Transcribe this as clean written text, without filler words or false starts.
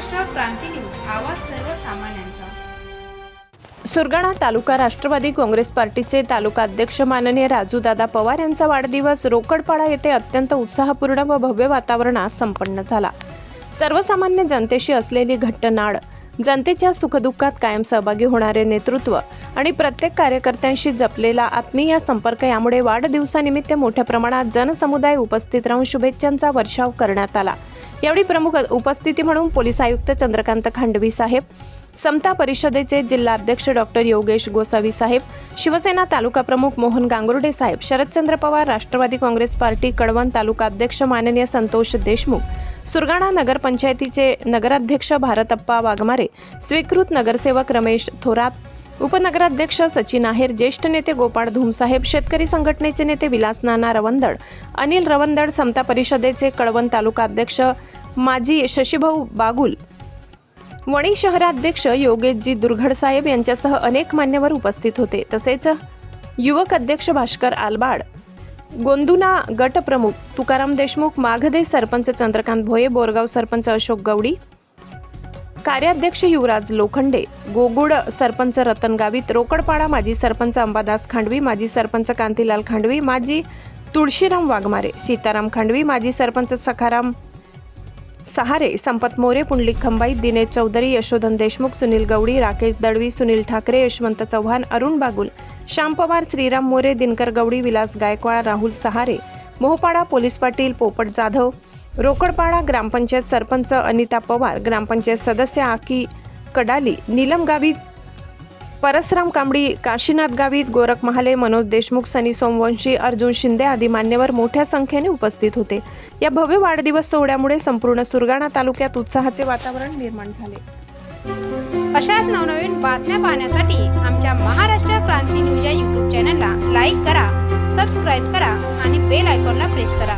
महाराष्ट्र क्रांती news, आवाज सर्वसामान्यांचा। सुरगाणा तालुका राष्ट्रवादी काँग्रेस पार्टीचे तालुका अध्यक्ष माननीय राजूदादा पवार यांचा वाढदिवस रोकडपाडा येथे अत्यंत उत्साहपूर्ण व भव्य वातावरणात संपन्न झाला। सर्वसामान्य जनतेशी असलेली घट्ट नाळ, जनतेच्या सुखदुःखात कायम सहभागी होणारे नेतृत्व आणि प्रत्येक कार्यकर्त्यांशी जपलेला आत्मीय संपर्क यामुळे वाढदिवसानिमित्त मोठ्या प्रमाणात जनसमुदाय उपस्थित राहून शुभेच्छांचा वर्षाव करण्यात आला। यावेळी प्रमुख उपस्थिती म्हणून पोलीस आयुक्त चंद्रकांत खांडवी साहेब, समता परिषदेचे जिल्हा अध्यक्ष डॉक्टर योगेश गोसावी साहेब, शिवसेना तालुका प्रमुख मोहन गांगुर्डे साहेब, शरदचंद्र पवार राष्ट्रवादी काँग्रेस पार्टी कळवण तालुका अध्यक्ष माननीय संतोष देशमुख, सुरगाणा नगर पंचायतीचे नगराध्यक्ष भारतप्पा वाघमारे, स्वीकृत नगरसेवक रमेश थोरात, उपनगराध्यक्ष सचिन आहेर, ज्येष्ठ नेते गोपाळ धुमसाहेब, शेतकरी संघटनेचे नेते विलास नाना रवंदड, अनिल रवंदड, समता परिषदेचे कळवण तालुका अध्यक्ष माजी शशीभाऊ बागुल, वणी शहराध्यक्ष योगेशजी दुर्घड साहेब यांच्यासह अनेक मान्यवर उपस्थित होते। तसेच युवक अध्यक्ष भास्कर आलबाड, गोंदुना गट प्रमुख तुकाराम देशमुख, माघदे सरपंच चंद्रकांत भोये, बोरगाव सरपंच अशोक गवडी, कार्याध्यक्ष युवराज लोखंडे, गोगुड सरपंच रतन गावित, रोकडपाडा माजी सरपंच अंबादास खांडवी, माजी सरपंच कांतीलाल खांडवी, माजी तुळशीराम वाघमारे, सीताराम खांडवी, माजी सरपंच सखाराम सहारे, संपत मोरे, पुंडलिक खंबाई, दिनेश चौधरी, यशोधन देशमुख, सुनील गवडी, राकेश दळवी, सुनील ठाकरे, यशवंत चव्हाण, अरुण बागुल, श्याम पवार, श्रीराम मोरे, दिनकर गवडी, विलास गायकवाड, राहुल सहारे, मोहपाडा पोलीस पाटील पोपट जाधव, रोकडपाडा ग्रामपंचायत सरपंच अनिता पवार, ग्रामपंचायत सदस्य आकी कडाली, नीलम गावित, परसराम कांबडी, काशीनाथ गावित, गोरख महाले, मनोज देशमुख, सनी सोमवंशी, अर्जुन शिंदे आदी मान्यवर मोठ्या संख्येने उपस्थित होते। या भव्य वाढदिवस सोहळ्यामुळे संपूर्ण सुरगाणा तालुक्यात उत्साहाचे वातावरण निर्माण झाले। अशाच नवनवीन बातम्या पाहण्यासाठी आमच्या महाराष्ट्र क्रांती न्यूज या YouTube चॅनलला लाईक करा, सबस्क्राईब करा आणि बेल आयकॉनला प्रेस करा।